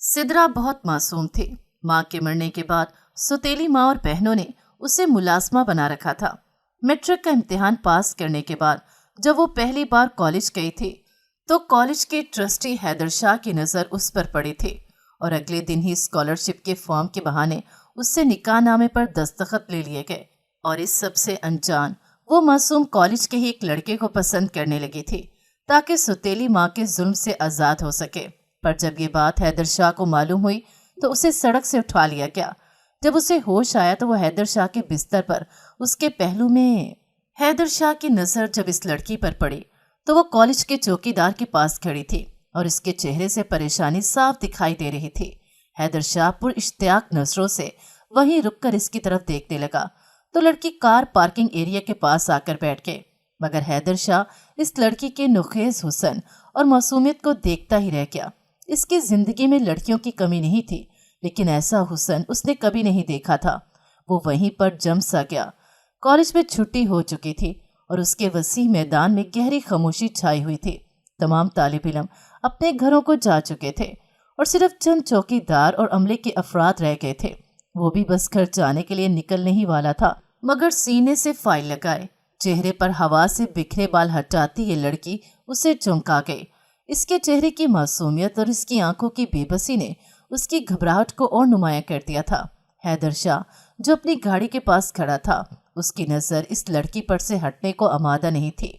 सिद्रा बहुत मासूम थी। माँ के मरने के बाद सौतेली माँ और बहनों ने उसे मुलाजमा बना रखा था। मैट्रिक का इम्तिहान पास करने के बाद जब वो पहली बार कॉलेज गई थी तो कॉलेज के ट्रस्टी हैदर शाह की नज़र उस पर पड़ी थी और अगले दिन ही स्कॉलरशिप के फॉर्म के बहाने उससे निकाह नामे पर दस्तखत ले लिए गए। और इस सब से अनजान वो मासूम कॉलेज के ही एक लड़के को पसंद करने लगी थी ताकि सौतेली माँ के जुल्म से आज़ाद हो सके। पर जब ये बात हैदर शाह को मालूम हुई तो उसे सड़क से उठा लिया गया। जब उसे होश आया तो वो हैदर शाह के बिस्तर पर उसके पहलू में हैदर शाह की नज़र जब इस लड़की पर पड़ी तो वो कॉलेज के चौकीदार के पास खड़ी थी और इसके चेहरे से परेशानी साफ दिखाई दे रही थी। हैदर शाह पुर इश्तियाक नजरों से वहीं रुककर इसकी तरफ देखने लगा तो लड़की कार पार्किंग एरिया के पास आकर बैठ गई। मगर हैदर शाह इस लड़की के नुखेज हुस्न और मासूमियत को देखता ही रह गया। इसकी जिंदगी में लड़कियों की कमी नहीं थी, लेकिन ऐसा हुस्न उसने कभी नहीं देखा था। वो वहीं पर जम सा गया। कॉलेज में छुट्टी हो चुकी थी और उसके वसी मैदान में गहरी खामोशी छाई हुई थी। तमाम तालिब इल्म अपने घरों को जा चुके थे और सिर्फ चंद चौकीदार और अमले के अफराद रह गए थे। वो भी बस घर जाने के लिए निकलने ही वाला था, मगर सीने से फाइल लगाए चेहरे पर हवा से बिखरे बाल हटाती ये लड़की उसे चौंका गई। इसके चेहरे की मासूमियत और इसकी आंखों की बेबसी ने उसकी घबराहट को और नुमाया कर दिया था। हैदर शाह जो अपनी गाड़ी के पास खड़ा था, उसकी नज़र इस लड़की पर से हटने को आमादा नहीं थी।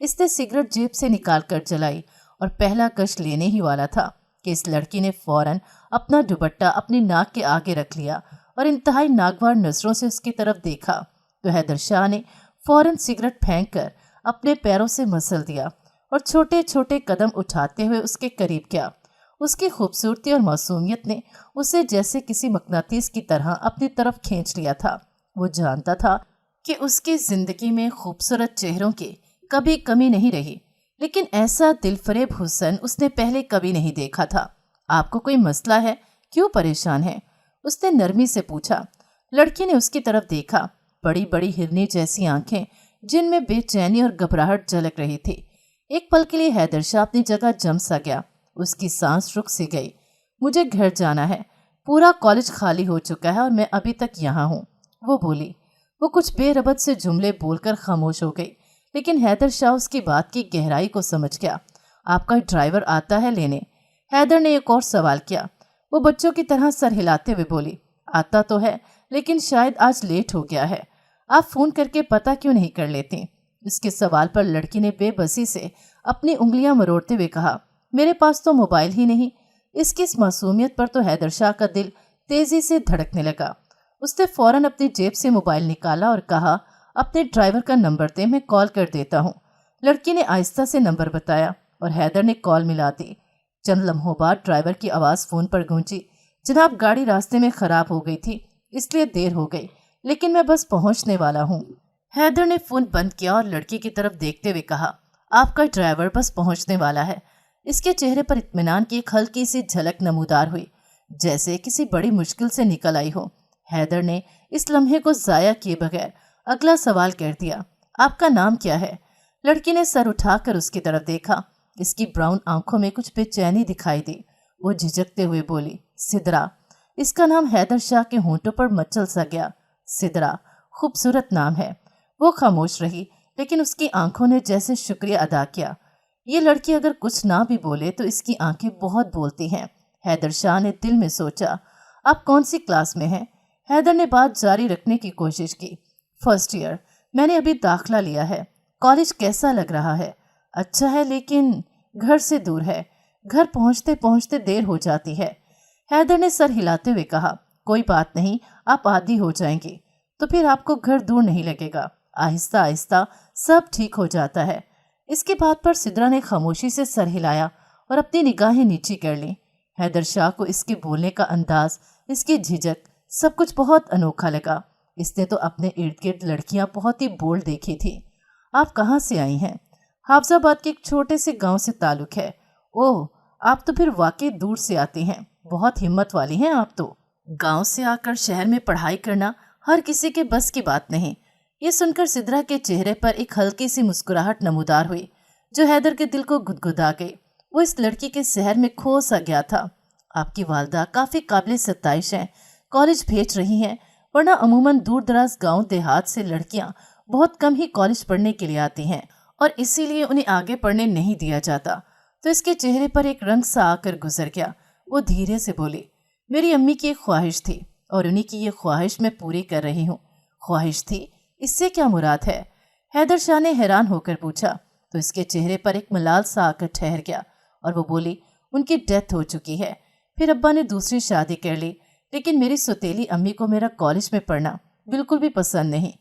इसने सिगरेट जेब से निकाल कर जलाई और पहला कश लेने ही वाला था कि इस लड़की ने फौरन अपना दुपट्टा अपनी नाक के आगे रख लिया और इंतहाई नागवार नजरों से उसकी तरफ देखा तो हैदर शाह ने फौरन सिगरेट फेंक कर अपने पैरों से मसल दिया और छोटे छोटे कदम उठाते हुए उसके करीब गया। उसकी खूबसूरती और मासूमियत ने उसे जैसे किसी मकनातीस की तरह अपनी तरफ खींच लिया था। वो जानता था कि उसकी जिंदगी में खूबसूरत चेहरों की कभी कमी नहीं रही, लेकिन ऐसा दिलफरेब हुस्न उसने पहले कभी नहीं देखा था। आपको कोई मसला है? क्यों परेशान है? उसने नरमी से पूछा। लड़की ने उसकी तरफ देखा। बड़ी बड़ी हिरनी जैसी आंखें जिनमें बेचैनी और घबराहट झलक रही थी। एक पल के लिए हैदर शाह अपनी जगह जम सा गया। उसकी सांस रुक सी गई। मुझे घर जाना है, पूरा कॉलेज खाली हो चुका है और मैं अभी तक यहाँ हूँ, वो बोली। वो कुछ बेरबत से जुमले बोलकर खामोश हो गई, लेकिन हैदर शाह उसकी बात की गहराई को समझ गया। आपका ड्राइवर आता है लेने? हैदर ने एक और सवाल किया। वो बच्चों की तरह सर हिलाते हुए बोली, आता तो है, लेकिन शायद आज लेट हो गया है। आप फ़ोन करके पता क्यों नहीं कर लेती? इसके सवाल पर लड़की ने बेबसी से अपनी उंगलियां मरोड़ते हुए कहा, मेरे पास तो मोबाइल ही नहीं। इसकी इस मासूमियत पर तो हैदर शाह का दिल तेजी से धड़कने लगा। उसने फौरन अपनी जेब से मोबाइल निकाला और कहा, अपने ड्राइवर का नंबर दे, मैं कॉल कर देता हूँ। लड़की ने आहिस्ता से नंबर बताया और हैदर ने कॉल मिला दी। चंद लम्हों बाद ड्राइवर की आवाज़ फ़ोन पर गूंजी। जनाब, गाड़ी रास्ते में ख़राब हो गई थी, इसलिए देर हो गई, लेकिन मैं बस पहुँचने वाला हूँ। हैदर ने फ़ोन बंद किया और लड़की की तरफ देखते हुए कहा, आपका ड्राइवर बस पहुँचने वाला है। इसके चेहरे पर इत्मीनान की एक हल्की सी झलक नमूदार हुई, जैसे किसी बड़ी मुश्किल से निकल आई हो। हैदर ने इस लम्हे को ज़ाया किए बगैर अगला सवाल कर दिया, आपका नाम क्या है? लड़की ने सर उठाकर उसकी तरफ देखा। इसकी ब्राउन आंखों में कुछ बेचैनी दिखाई दी। वो झिझकते हुए बोली, सिद्रा। इसका नाम हैदर शाह के होंठों पर मचल सा गया। सिद्रा, खूबसूरत नाम है। वो खामोश रही, लेकिन उसकी आंखों ने जैसे शुक्रिया अदा किया। ये लड़की अगर कुछ ना भी बोले तो इसकी आंखें बहुत बोलती हैं। हैदर शाह ने दिल में सोचा, आप कौन सी क्लास में हैं? हैदर ने बात जारी रखने की कोशिश की। फर्स्ट ईयर, मैंने अभी दाखिला लिया है। कॉलेज कैसा लग रहा है? अच्छा है, लेकिन घर से दूर है। घर पहुंचते पहुंचते देर हो जाती है। हैदर ने सर हिलाते हुए कहा, कोई बात नहीं, आप आदी हो जाएंगी तो फिर आपको घर दूर नहीं लगेगा। आहिस्ता आहिस्ता सब ठीक हो जाता है। इसकी बात पर सिद्रा ने खामोशी से सर हिलाया और अपनी निगाहें नीची कर ली। हैदर शाह को इसके बोलने का अंदाज, इसकी झिझक, सब कुछ बहुत अनोखा लगा। इसने तो अपने इर्द गिर्द लड़कियां बहुत ही बोल्ड देखी थी। आप कहाँ से आई हैं? हाफजाबाद के एक छोटे से गांव से ताल्लुक है। ओह, आप तो फिर वाकई दूर से आती हैं। बहुत हिम्मत वाली हैं आप तो। गांव से आकर शहर में पढ़ाई करना हर किसी के बस की बात नहीं। ये सुनकर सिद्रा के चेहरे पर एक हल्की सी मुस्कुराहट नमूदार हुई, जो हैदर के दिल को गुदगुदा गई। वो इस लड़की के शहर में खो सा गया था। आपकी वालदा काफ़ी काबिल सत्ताइश हैं, कॉलेज भेज रही हैं, वरना अमूमन दूर दराज गाँव देहात से लड़कियाँ बहुत कम ही कॉलेज पढ़ने के लिए आती हैं और इसीलिए उन्हें आगे पढ़ने नहीं दिया जाता। तो इसके चेहरे पर एक रंग सा आकर गुजर गया। वो धीरे से बोली, मेरी अम्मी की एक ख्वाहिश थी और उन्हीं की ये ख्वाहिश मैं पूरी कर रही हूँ। ख्वाहिश थी, इससे क्या मुराद है? हैदर शाह ने हैरान होकर पूछा। तो इसके चेहरे पर एक मलाल सा आकर ठहर गया और वो बोली, उनकी डेथ हो चुकी है, फिर अब्बा ने दूसरी शादी कर ली, लेकिन मेरी सौतेली अम्मी को मेरा कॉलेज में पढ़ना बिल्कुल भी पसंद नहीं।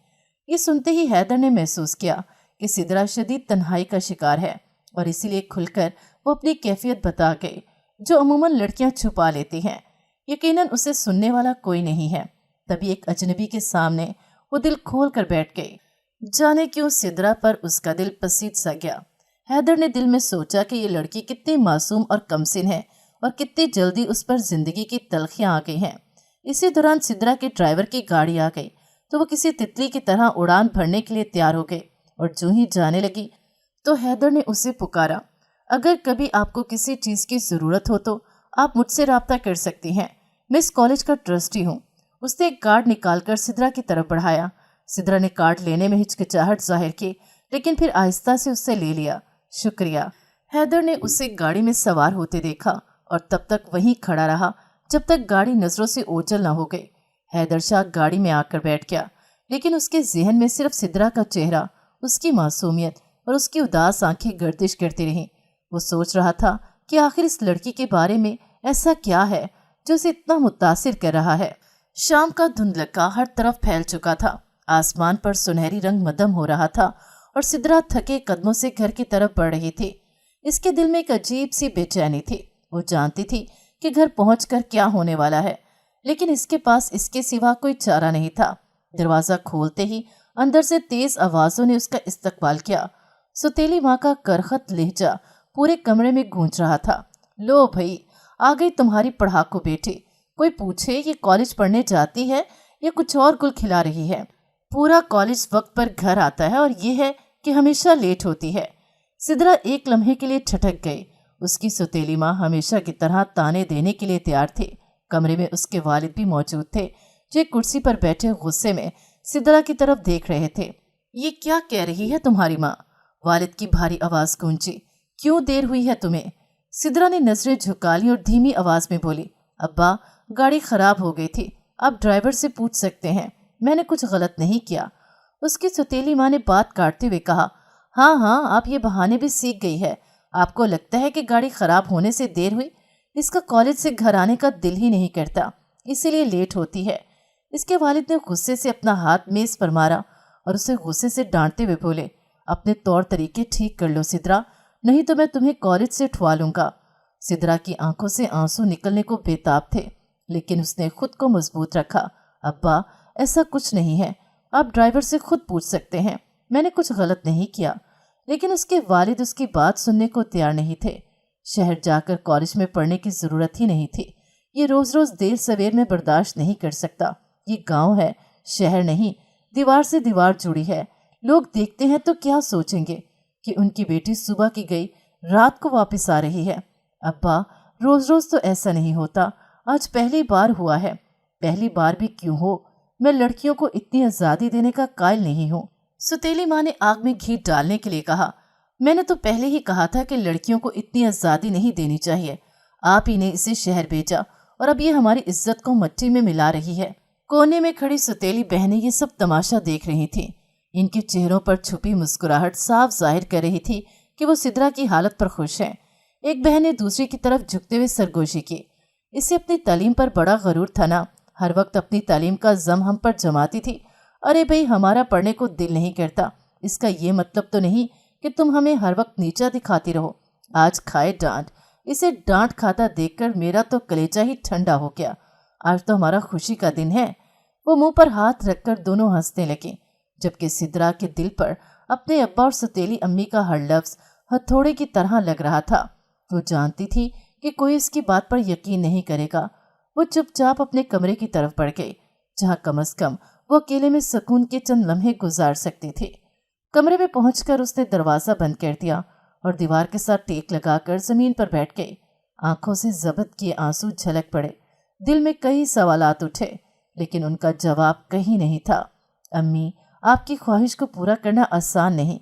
ये सुनते ही हैदर ने महसूस किया कि सिदरा शदीद तन्हाई का शिकार है और इसीलिए खुलकर वो अपनी कैफियत बता गई, जो अमूमन लड़कियां छुपा लेती हैं। यकीनन उसे सुनने वाला कोई नहीं है। तभी एक अजनबी के सामने वो दिल खोल कर बैठ गई। जाने क्यों सिदरा पर उसका दिल पसीज सा गया। हैदर ने दिल में सोचा कि ये लड़की कितनी मासूम और कमसिन है और कितनी जल्दी उस पर जिंदगी की तलखियां आ गई हैं। इसी दौरान सिदरा के ड्राइवर की गाड़ी आ गई तो वो किसी तितली की तरह उड़ान भरने के लिए तैयार हो गई और जो ही जाने लगी तो हैदर ने उसे पुकारा, अगर कभी आपको किसी चीज़ की ज़रूरत हो तो आप मुझसे रब्ता कर सकती हैं, मैं इस कॉलेज का ट्रस्टी हूँ। उसने एक कार्ड निकालकर सिदरा की तरफ बढ़ाया। सिदरा ने कार्ड लेने में हिचकिचाहट जाहिर की, लेकिन फिर आहिस्ता से उससे ले लिया। शुक्रिया। हैदर ने उसे गाड़ी में सवार होते देखा और तब तक वहीं खड़ा रहा जब तक गाड़ी नजरों से ओझल न हो गई। हैदर शाह गाड़ी में आकर बैठ गया, लेकिन उसके जहन में सिर्फ सिदरा का चेहरा, उसकी मासूमियत और उसकी उदास आंखें गर्दिश करती रहीं। वो सोच रहा था कि आखिर इस लड़की के बारे में ऐसा क्या है जो उसे इतना मुतासिर कर रहा है। शाम का धुंधलका हर तरफ फैल चुका था। आसमान पर सुनहरी रंग मदम हो रहा था और सिदरा थके कदमों से घर की तरफ बढ़ रही थी। इसके दिल में एक अजीब सी बेचैनी थी। वो जानती थी कि घर पहुंचकर क्या होने वाला है, लेकिन इसके पास इसके सिवा कोई चारा नहीं था। दरवाज़ा खोलते ही अंदर से तेज आवाज़ों ने उसका इस्तकबाल किया। सौतेली माँ का करखत लहजा पूरे कमरे में गूंज रहा था। लो भई, आ गई तुम्हारी पढ़ाकू बेटी। कोई पूछे ये कॉलेज पढ़ने जाती है या कुछ और गुल खिला रही है? पूरा कॉलेज वक्त पर घर आता है और ये है कि हमेशा लेट होती है। सिदरा एक लम्हे के लिए ठटक गई। उसकी सौतेली माँ हमेशा की तरह ताने देने के लिए तैयार थी। कमरे में उसके वालिद भी मौजूद थे, जो एक कुर्सी पर बैठे गुस्से में सिदरा की तरफ देख रहे थे। ये क्या कह रही है तुम्हारी माँ? वालिद की भारी आवाज़ गूंजी। क्यों देर हुई है तुम्हें? सिदरा ने नजरें झुका ली और धीमी आवाज़ में बोली, अब्बा, गाड़ी खराब हो गई थी, आप ड्राइवर से पूछ सकते हैं, मैंने कुछ गलत नहीं किया। उसकी सौतेली माँ ने बात काटते हुए कहा, हाँ हाँ, आप ये बहाने भी सीख गई है। आपको लगता है कि गाड़ी खराब होने से देर हुई? इसका कॉलेज से घर आने का दिल ही नहीं करता, इसीलिए लेट होती है। इसके वालिद ने गुस्से से अपना हाथ मेज पर मारा और उसे गुस्से से डांटते हुए बोले, अपने तौर तरीके ठीक कर लो सिदरा, नहीं तो मैं तुम्हें कॉलेज से उठवा लूंगा। सिदरा की आंखों से आंसू निकलने को बेताब थे, लेकिन उसने खुद को मजबूत रखा। अब्बा, ऐसा कुछ नहीं है, आप ड्राइवर से खुद पूछ सकते हैं, मैंने कुछ गलत नहीं किया। लेकिन उसके वालिद उसकी बात सुनने को तैयार नहीं थे। शहर जाकर कॉलेज में पढ़ने की ज़रूरत ही नहीं थी। ये रोज़ रोज़ देर सवेर में बर्दाश्त नहीं कर सकता। ये गांव है, शहर नहीं। दीवार से दीवार जुड़ी है। लोग देखते हैं तो क्या सोचेंगे कि उनकी बेटी सुबह की गई रात को वापस आ रही है। अब्बा, रोज़ रोज़ तो ऐसा नहीं होता, आज पहली बार हुआ है। पहली बार भी क्यों हो, मैं लड़कियों को इतनी आज़ादी देने का कायल नहीं हूँ। सौतेली माँ ने आग में घी डालने के लिए कहा, मैंने तो पहले ही कहा था कि लड़कियों को इतनी आज़ादी नहीं देनी चाहिए। आप ही ने इसे शहर भेजा और अब ये हमारी इज्जत को मट्टी में मिला रही है। कोने में खड़ी सौतेली बहनें ये सब तमाशा देख रही थीं। इनके चेहरों पर छुपी मुस्कुराहट साफ जाहिर कर रही थी कि वो सिदरा की हालत पर खुश हैं। एक बहन ने दूसरी की तरफ झुकते हुए सरगोशी की। इसे अपनी तालीम पर बड़ा गरूर था ना, हर वक्त अपनी तालीम का जम हम पर जमाती थी। अरे भाई, हमारा पढ़ने को दिल नहीं करता, इसका ये मतलब तो नहीं कि तुम हमें हर वक्त नीचा दिखाती रहो। आज खाए डांट। इसे डांट खाता देखकर मेरा तो कलेजा ही ठंडा हो गया। आज तो हमारा खुशी का दिन है। वो मुंह पर हाथ रखकर दोनों हंसने लगे, जबकि सिदरा के दिल पर अपने अब्बा और सौतेली अम्मी का हर लफ्ज हथौड़े की तरह लग रहा था। वो जानती थी कि कोई इसकी बात पर यकीन नहीं करेगा। वो चुपचाप अपने कमरे की तरफ बढ़ गई, जहां कम से कम वो अकेले में सुकून के चंद लम्हे गुजार सकती थी। कमरे में पहुंचकर उसने दरवाज़ा बंद कर दिया और दीवार के साथ टेक लगाकर ज़मीन पर बैठ गई। आंखों से ज़बत किए आंसू झलक पड़े। दिल में कई सवालात उठे, लेकिन उनका जवाब कहीं नहीं था। अम्मी, आपकी ख्वाहिश को पूरा करना आसान नहीं।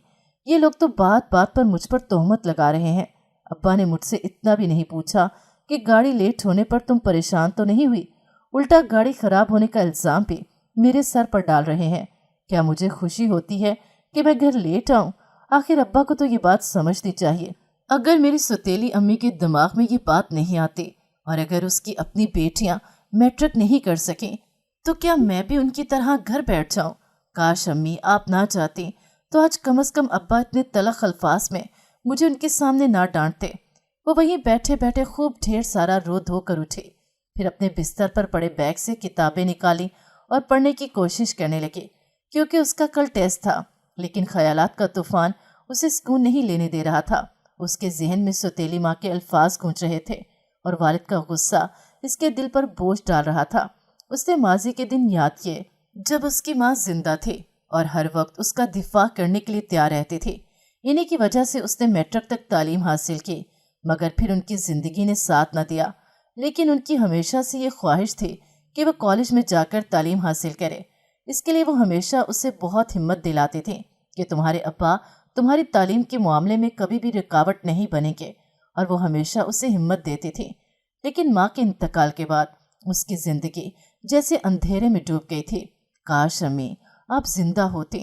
ये लोग तो बात बात पर मुझ पर तोहमत लगा रहे हैं। अब्बा ने मुझसे इतना भी नहीं पूछा कि गाड़ी लेट होने पर तुम परेशान तो नहीं हुई, उल्टा गाड़ी खराब होने का इल्ज़ाम भी मेरे सर पर डाल रहे हैं। क्या मुझे खुशी होती है कि मैं घर लेट आऊं? आखिर अब्बा को तो ये बात समझनी चाहिए। अगर मेरी सौतेली अम्मी के दिमाग में ये बात नहीं आती और अगर उसकी अपनी बेटियां मैट्रिक नहीं कर सकें, तो क्या मैं भी उनकी तरह घर बैठ जाऊं? काश अम्मी आप ना चाहती तो आज कम से कम अब्बा इतने तलख अल्फाज में मुझे उनके सामने ना डांटते। वो वहीं बैठे बैठे खूब ढेर सारा रो धो कर उठे, फिर अपने बिस्तर पर पड़े बैग से किताबें निकाली और पढ़ने की कोशिश करने लगे, क्योंकि उसका कल टेस्ट था। लेकिन ख्यालात का तूफान उसे सुकून नहीं लेने दे रहा था। उसके जहन में सौतेली माँ के अल्फाज गूंज रहे थे और वालिद का गुस्सा इसके दिल पर बोझ डाल रहा था। उसने माजी के दिन याद किए जब उसकी माँ जिंदा थी और हर वक्त उसका दिफा करने के लिए तैयार रहती थी। इन्हीं की वजह से उसने मैट्रिक तक तालीम हासिल की, मगर फिर उनकी ज़िंदगी ने साथ न दिया। लेकिन उनकी हमेशा से ये ख्वाहिश थी कि वह कॉलेज में जाकर तालीम हासिल करे। इसके लिए वो हमेशा उसे बहुत हिम्मत दिलाती थी कि तुम्हारे अब्बा तुम्हारी तालीम के मामले में कभी भी रुकावट नहीं बनेंगे, और वो हमेशा उसे हिम्मत देती थी। लेकिन माँ के इंतकाल के बाद उसकी ज़िंदगी जैसे अंधेरे में डूब गई थी। काश अम्मी आप जिंदा होती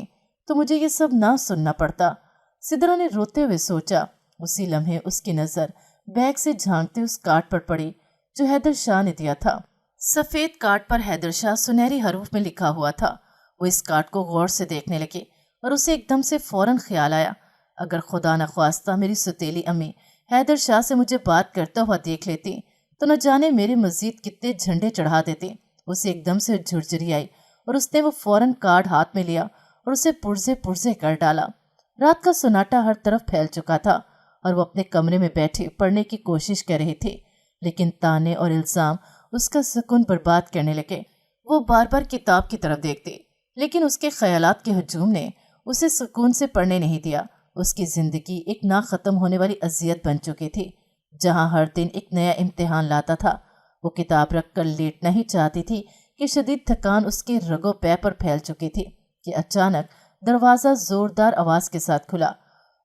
तो मुझे ये सब ना सुनना पड़ता, सिदरा ने रोते हुए सोचा। उसी लम्हे उसकी नज़र बैग से झांकते उस कार्ड पर पड़ी जो हैदर शाह ने दिया था। सफ़ेद कार्ड पर हैदर शाह सुनहरी हरूफ में लिखा हुआ था। वो इस कार्ड को गौर से देखने लगे और उसे एकदम से फ़ौरन ख्याल आया, अगर खुदा न ख्वास्ता मेरी सौतेली अम्मी हैदर शाह से मुझे बात करता हुआ देख लेती तो न जाने मेरे मज़ीद कितने झंडे चढ़ा देते। उसे एकदम से झुरझुरी आई और उसने वो फ़ौरन कार्ड हाथ में लिया और उसे पुर्जे पुर्जे कर डाला। रात का सन्नाटा हर तरफ फैल चुका था और वो अपने कमरे में बैठे पढ़ने की कोशिश कर रहे थे, लेकिन ताने और इल्ज़ाम उसका सुकून बर्बाद करने लगे। वो बार बार किताब की तरफ देखते, लेकिन उसके ख्यालात के हजूम ने उसे सुकून से पढ़ने नहीं दिया। उसकी ज़िंदगी एक ना ख़त्म होने वाली अजियत बन चुकी थी, जहाँ हर दिन एक नया इम्तिहान लाता था। वो किताब रख कर लेटना ही चाहती थी कि शदीद थकान उसके रगों पैर पर फैल चुकी थी कि अचानक दरवाज़ा ज़ोरदार आवाज़ के साथ खुला।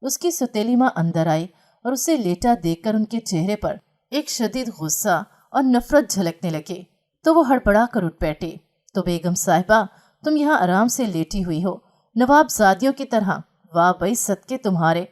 उसकी सौतेली माँ अंदर आई और उसे लेटा देखकर उनके चेहरे पर एक शदीद गुस्सा और नफरत झलकने लगे, तो वो हड़बड़ा कर उठ बैठी। तो बेगम साहिबा, तुम यहाँ आराम से लेटी हुई हो, नवाबजादियों की तरह। वाह भाई सदके तुम्हारे।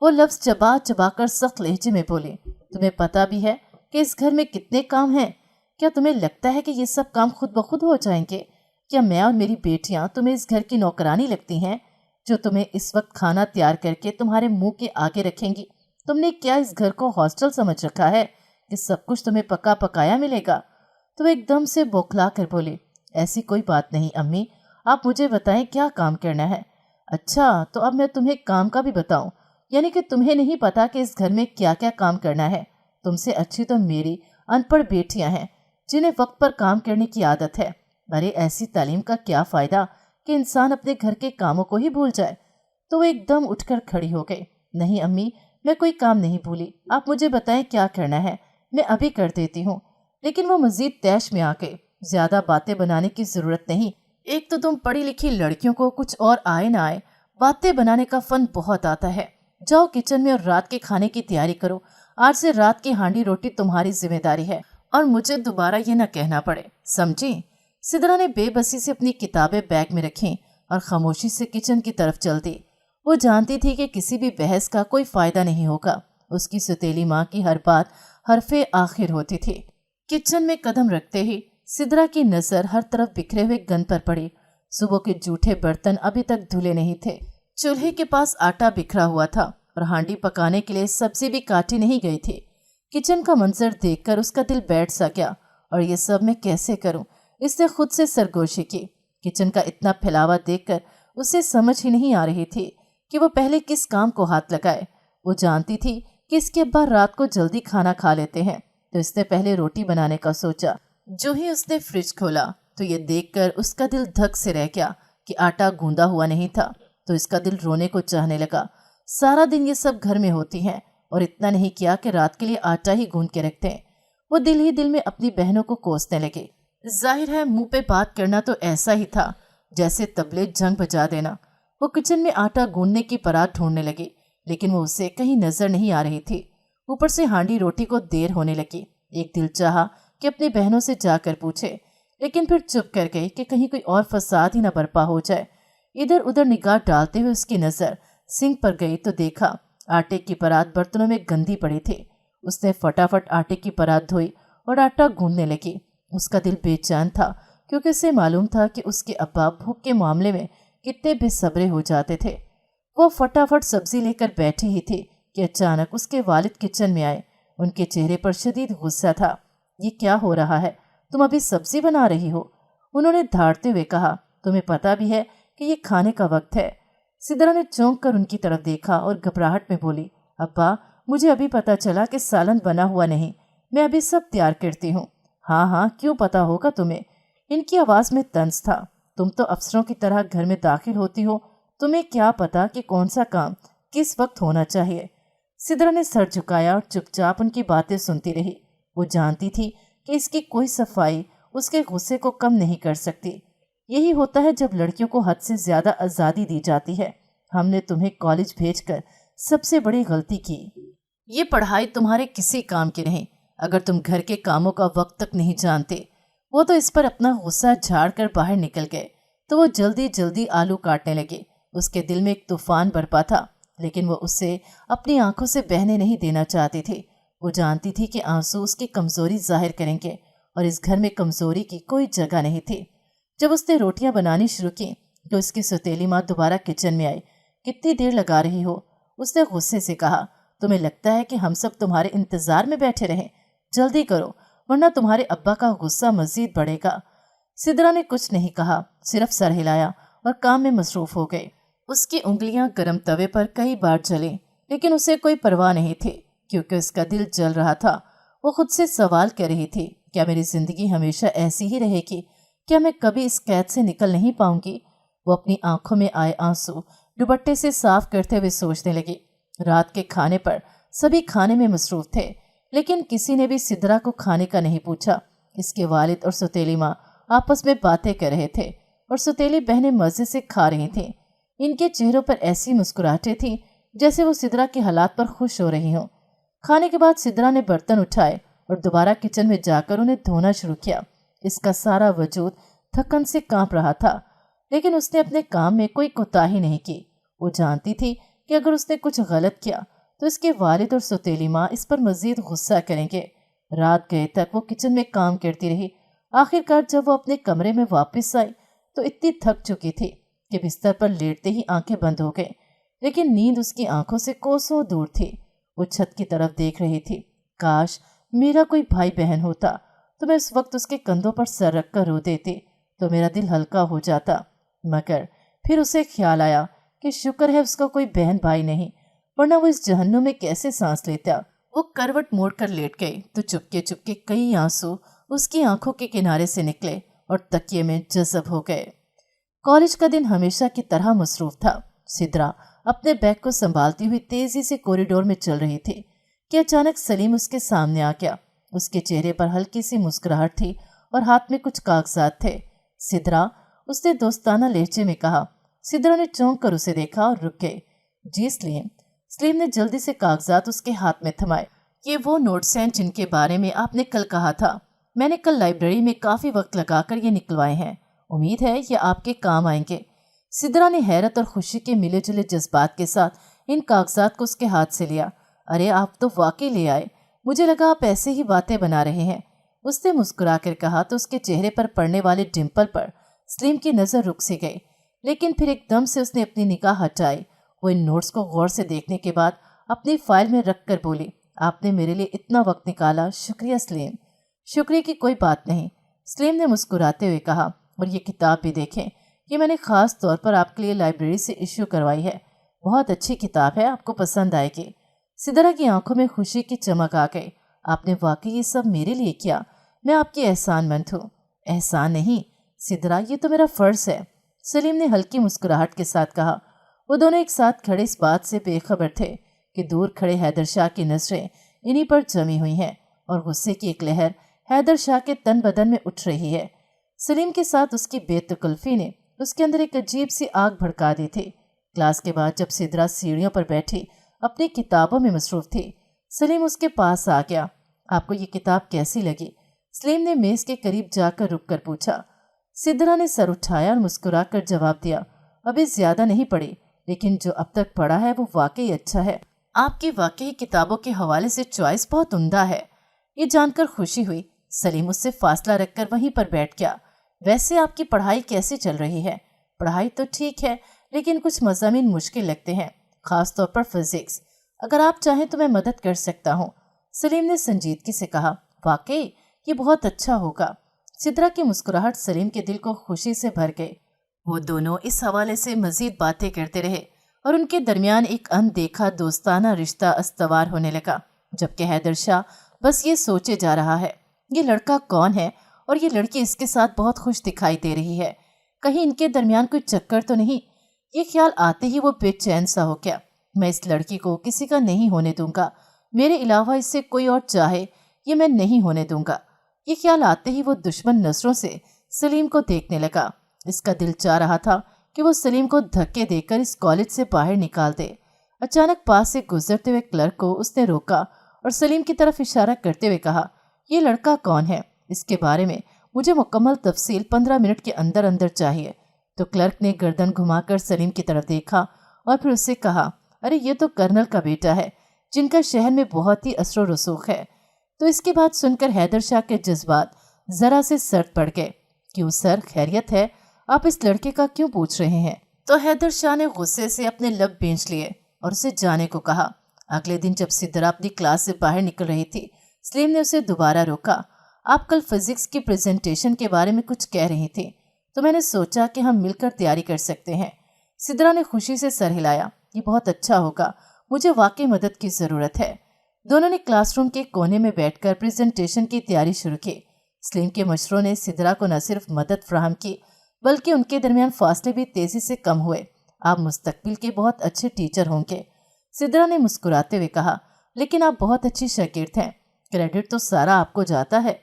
वो लफ्ज़ चबा चबा कर सख्त लहजे में बोले, तुम्हें पता भी है कि इस घर में कितने काम हैं? क्या तुम्हें लगता है कि ये सब काम खुद ब खुद हो जाएंगे? क्या मैं और मेरी बेटियां तुम्हें इस घर की नौकरानी लगती हैं, जो तुम्हें इस वक्त खाना तैयार करके तुम्हारे मुंह के आगे रखेंगी? तुमने क्या इस घर को हॉस्टल समझ रखा है कि सब कुछ तुम्हें पका पकाया मिलेगा? तो एकदम से बौखला कर बोले, ऐसी कोई बात नहीं अम्मी, आप मुझे बताएं क्या काम करना है। अच्छा, तो अब मैं तुम्हें काम का भी बताऊं, यानी कि तुम्हें नहीं पता कि इस घर में क्या क्या काम करना है? तुमसे अच्छी तो मेरी अनपढ़ बेटियां हैं जिन्हें वक्त पर काम करने की आदत है। अरे ऐसी तालीम का क्या फ़ायदा कि इंसान अपने घर के कामों को ही भूल जाए। तो वो एकदम उठकर खड़ी हो गई। नहीं अम्मी, मैं कोई काम नहीं भूली, आप मुझे बताएं क्या करना है, मैं अभी कर देती हूँ। लेकिन वो मजीद तैश में आ गई। ज़्यादा बातें बनाने की ज़रूरत नहीं, एक तो तुम पढ़ी लिखी लड़कियों को कुछ और आए ना आए, बातें बनाने का फन बहुत आता है। जाओ किचन में और रात के खाने की तैयारी करो। आज से रात की हांडी रोटी तुम्हारी जिम्मेदारी है और मुझे दोबारा ये न कहना पड़े, समझी? सिदरा ने बेबसी से अपनी किताबें बैग में रखीं और खामोशी से किचन की तरफ चल दी। वो जानती थी कि किसी भी बहस का कोई फायदा नहीं होगा। उसकी सौतेली माँ की हर बात हरफे आखिर होती थी। किचन में कदम रखते ही सिदरा की नज़र हर तरफ बिखरे हुए गंद पर पड़ी। सुबह के जूठे बर्तन अभी तक धुले नहीं थे। चूल्हे के पास आटा बिखरा हुआ था और हांडी पकाने के लिए सब्जी भी काटी नहीं गई थी। किचन का मंजर देखकर उसका दिल बैठ सा गया, और ये सब मैं कैसे करूं? इसने खुद से सरगोशी की। किचन का इतना फैलावा देखकर उसे समझ ही नहीं आ रही थी कि वो पहले किस काम को हाथ लगाए। वो जानती थी कि इसके अब्बा रात को जल्दी खाना खा लेते हैं, तो इसने पहले रोटी बनाने का सोचा। जो ही उसने फ्रिज खोला तो ये देखकर उसका दिल धक से रह गया कि आटा गूंदा हुआ नहीं था। तो इसका दिल रोने को चाहने लगा। सारा दिन ये सब घर में होती हैं और इतना नहीं किया कि रात के लिए आटा ही गूंद के रखते। वो दिल ही दिल में अपनी बहनों को कोसने लगे। जाहिर है मुंह पे बात करना तो ऐसा ही था जैसे तबले जंग बजा देना। वो किचन में आटा गूंदने की परात ढूंढने लगी, लेकिन वो उसे कहीं नजर नहीं आ रही थी। ऊपर से हांडी रोटी को देर होने लगी। एक दिल चाहा कि अपनी बहनों से जाकर पूछे, लेकिन फिर चुप कर गई कि कहीं कोई और फसाद ही न बर्पा हो जाए। इधर उधर निगाह डालते हुए उसकी नजर सिंक पर गई तो देखा आटे की परात बर्तनों में गंदी पड़ी थी। उसने फटाफट आटे की परात धोई और आटा गूंदने लगी। उसका दिल बेचैन था क्योंकि उसे मालूम था कि उसके अब्बा भूख के मामले में कितने बेसब्रे हो जाते थे। वो फटाफट सब्जी लेकर बैठी ही थी कि अचानक उसके वालिद किचन में आए। उनके चेहरे पर शदीद गुस्सा था। ये क्या हो रहा है? तुम अभी सब्जी बना रही हो? उन्होंने धाड़ते हुए कहा। तुम्हें पता भी है कि ये खाने का वक्त है। सिद्रा ने चौंक कर उनकी तरफ देखा और घबराहट में बोली, अब्बा मुझे अभी पता चला कि सालन बना हुआ नहीं, मैं अभी सब तैयार करती हूँ। हाँ हाँ क्यों पता होगा तुम्हें? इनकी आवाज़ में तंज था। तुम तो अफसरों की तरह घर में दाखिल होती हो, तुम्हें क्या पता कि कौन सा काम किस वक्त होना चाहिए। सिद्रा ने सर झुकाया और चुपचाप उनकी बातें सुनती रही। वो जानती थी कि इसकी कोई सफाई उसके गुस्से को कम नहीं कर सकती। यही होता है जब लड़कियों को हद से ज्यादा आज़ादी दी जाती है। हमने तुम्हें कॉलेज भेजकर सबसे बड़ी गलती की। ये पढ़ाई तुम्हारे किसी काम की नहीं। अगर तुम घर के कामों का वक्त तक नहीं जानते। वो तो इस पर अपना गुस्सा झाड़ कर बाहर निकल गए तो वो जल्दी जल्दी आलू काटने लगे। उसके दिल में एक तूफान बरपा था, लेकिन वो उसे अपनी आंखों से बहने नहीं देना चाहती थी। वो जानती थी कि आंसू उसकी कमजोरी जाहिर करेंगे और इस घर में कमजोरी की कोई जगह नहीं थी। जब उसने रोटियां बनानी शुरू की तो उसकी सौतेली माँ दोबारा किचन में आई। कितनी देर लगा रही हो? उसने गुस्से से कहा। तुम्हें लगता है कि हम सब तुम्हारे इंतजार में बैठे रहें? जल्दी करो वरना तुम्हारे अब्बा का गुस्सा मजीद बढ़ेगा। सिद्रा ने कुछ नहीं कहा, सिर्फ सर हिलाया और काम में मसरूफ हो गए। उसकी उंगलियां गर्म तवे पर कई बार जली, लेकिन उसे कोई परवाह नहीं थी क्योंकि उसका दिल जल रहा था। वो खुद से सवाल कर रही थी, क्या मेरी जिंदगी हमेशा ऐसी ही रहेगी? क्या मैं कभी इस कैद से निकल नहीं पाऊंगी? वो अपनी आंखों में आए आंसू दुपट्टे से साफ करते हुए सोचने लगी। रात के खाने पर सभी खाने में मसरूफ थे, लेकिन किसी ने भी सिद्रा को खाने का नहीं पूछा। इसके वालिद और सौतेली माँ आपस में बातें कर रहे थे और सौतेली बहनें मजे से खा रही थीं। इनके चेहरों पर ऐसी मुस्कुराहटें थीं जैसे वो सिद्रा के हालात पर खुश हो रही हों। खाने के बाद सिद्रा ने बर्तन उठाए और दोबारा किचन में जाकर उन्हें धोना शुरू किया। इसका सारा वजूद थकन से कांप रहा था, लेकिन उसने अपने काम में कोई कोताही नहीं की। वो जानती थी कि अगर उसने कुछ गलत किया तो इसके वालिद और सौतेली माँ इस पर मजीद गुस्सा करेंगे। रात गए तक वो किचन में काम करती रही। आखिरकार जब वो अपने कमरे में वापस आई तो इतनी थक चुकी थी कि बिस्तर पर लेटते ही आंखें बंद हो गई, लेकिन नींद उसकी आंखों से कोसों दूर थी। वो छत की तरफ देख रही थी। काश मेरा कोई भाई बहन होता तो मैं उस वक्त उसके कंधों पर सर रखकर रो देती तो मेरा दिल हल्का हो जाता। मगर फिर उसे ख्याल आया कि शुक्र है उसका कोई बहन भाई नहीं, वरना वो इस जहन्नुम में कैसे सांस लेता। वो करवट मोड़ कर लेट गई तो चुपके चुपके कई आंसू उसकी आंखों के किनारे से निकले और तकिए में जज़ब हो गए। कॉलेज का दिन हमेशा की तरह मसरूफ था। सिद्रा अपने बैग को संभालती हुई तेजी से कॉरिडोर में चल रही थी कि अचानक सलीम उसके सामने आ गया। उसके चेहरे पर हल्की सी मुस्कुराहट थी और हाथ में कुछ कागजात थे। सिद्रा, उसने दोस्ताना लहजे में कहा। सिद्रा ने चौंक कर उसे देखा और रुक गई। जी सलीम। सलीम ने जल्दी से कागजात उसके हाथ में थमाए। ये वो नोट्स हैं जिनके बारे में आपने कल कहा था। मैंने कल लाइब्रेरी में काफ़ी वक्त लगाकर ये निकलवाए हैं। उम्मीद है ये आपके काम आएंगे। सिद्रा ने हैरत और खुशी के मिले जुले जज्बात के साथ इन कागजात को उसके हाथ से लिया। अरे आप तो वाकई ले आए, मुझे लगा आप ऐसे ही बातें बना रहे हैं। उसने मुस्कुरा कर कहा तो उसके चेहरे पर पड़ने वाले डिम्पल पर सलीम की नज़र रुक सी गई, लेकिन फिर एकदम से उसने अपनी निगाह हटाई। वो इन नोट्स को गौर से देखने के बाद अपनी फाइल में रख कर बोली, आपने मेरे लिए इतना वक्त निकाला, शुक्रिया सलीम। शुक्रिया की कोई बात नहीं, सलीम ने मुस्कुराते हुए कहा। और ये किताब भी देखें, ये मैंने ख़ास तौर पर आपके लिए लाइब्रेरी से इश्यू करवाई है। बहुत अच्छी किताब है, आपको पसंद आएगी। सिद्रा की आंखों में खुशी की चमक आ गई। आपने वाकई ये सब मेरे लिए किया, मैं आपकी एहसानमंद हूँ। एहसान नहीं सिद्रा, ये तो मेरा फ़र्ज़ है, सलीम ने हल्की मुस्कुराहट के साथ कहा। वो दोनों एक साथ खड़े इस बात से बेखबर थे کہ دور کھڑے حیدر شاہ کی نظریں انہی پر جمی ہوئی ہیں اور غصے کی ایک لہر حیدر شاہ کے تن بدن میں اٹھ رہی ہے۔ سلیم کے ساتھ اس کی بے تکلفی نے اس کے اندر ایک عجیب سی آگ بھڑکا دی تھی۔ کلاس کے بعد جب سدرا سیڑھیوں پر بیٹھی اپنی کتابوں میں مصروف تھی، سلیم اس کے پاس آ گیا۔ آپ کو یہ کتاب کیسی لگی؟ سلیم نے میز کے قریب جا کر رک کر پوچھا۔ سدرا نے سر اٹھایا اور مسکرا کر جواب دیا، ابھی زیادہ نہیں پڑھی، لیکن جو اب تک پڑھا ہے وہ واقعی اچھا ہے۔ آپ کی واقعی کتابوں کے حوالے سے چوائس بہت عمدہ ہے۔ یہ جان کر خوشی ہوئی۔ سلیم اس سے فاصلہ رکھ کر وہیں پر بیٹھ گیا۔ ویسے آپ کی پڑھائی کیسی چل رہی ہے؟ پڑھائی تو ٹھیک ہے، لیکن کچھ مضامین مشکل لگتے ہیں، خاص طور پر فزکس۔ اگر آپ چاہیں تو میں مدد کر سکتا ہوں، سلیم نے سنجیدگی سے کہا۔ واقعی یہ بہت اچھا ہوگا۔ سدرا کی مسکراہٹ سلیم کے دل کو خوشی سے بھر گئی۔ وہ دونوں اس حوالے سے مزید باتیں کرتے رہے اور ان کے درمیان ایک اندیکھا دوستانہ رشتہ استوار ہونے لگا، جبکہ حیدر شاہ بس یہ سوچے جا رہا ہے، یہ لڑکا کون ہے اور یہ لڑکی اس کے ساتھ بہت خوش دکھائی دے رہی ہے، کہیں ان کے درمیان کوئی چکر تو نہیں؟ یہ خیال آتے ہی وہ بے چین سا ہو گیا۔ میں اس لڑکی کو کسی کا نہیں ہونے دوں گا، میرے علاوہ اس سے کوئی اور چاہے یہ میں نہیں ہونے دوں گا۔ یہ خیال آتے ہی وہ دشمن نظروں سے سلیم کو دیکھنے لگا۔ اس کا دل چاہ رہا تھا کہ وہ سلیم کو دھکے دے کر اس کالج سے باہر نکال دے۔ اچانک پاس سے گزرتے ہوئے کلرک کو اس نے روکا اور سلیم کی طرف اشارہ کرتے ہوئے کہا، یہ لڑکا کون ہے؟ اس کے بارے میں مجھے مکمل تفصیل 15 منٹ کے اندر اندر چاہیے۔ تو کلرک نے گردن گھما کر سلیم کی طرف دیکھا اور پھر اس سے کہا، ارے یہ تو کرنل کا بیٹا ہے جن کا شہر میں بہت ہی اثر و رسوخ ہے۔ تو اس کی بات سن کر حیدر شاہ کے جذبات ذرا سے سرد پڑ گئے۔ کیوں سر، خیریت ہے؟ آپ اس لڑکے کا کیوں پوچھ رہے ہیں؟ تو حیدر شاہ نے غصے سے اپنے لب بینچ لیے اور اسے جانے کو کہا۔ اگلے دن جب سدرا اپنی کلاس سے باہر نکل رہی تھی، سلیم نے اسے دوبارہ روکا۔ آپ کل فزکس کی پریزنٹیشن کے بارے میں کچھ کہہ رہی تھی، تو میں نے سوچا کہ ہم مل کر تیاری کر سکتے ہیں۔ سدرا نے خوشی سے سر ہلایا۔ یہ بہت اچھا ہوگا، مجھے واقعی مدد کی ضرورت ہے۔ دونوں نے کلاس روم کے کونے میں بیٹھ کر پریزنٹیشن کی تیاری شروع کی۔ سلیم کے مشوروں نے سدرا کو نہ صرف مدد فراہم کی، بلکہ ان کے درمیان فاصلے بھی تیزی سے کم ہوئے۔ آپ مستقبل کے بہت اچھے ٹیچر ہوں گے، سدرا نے مسکراتے ہوئے کہا، لیکن آپ بہت اچھی شاگرد ہیں، کریڈٹ تو سارا آپ کو جاتا ہے۔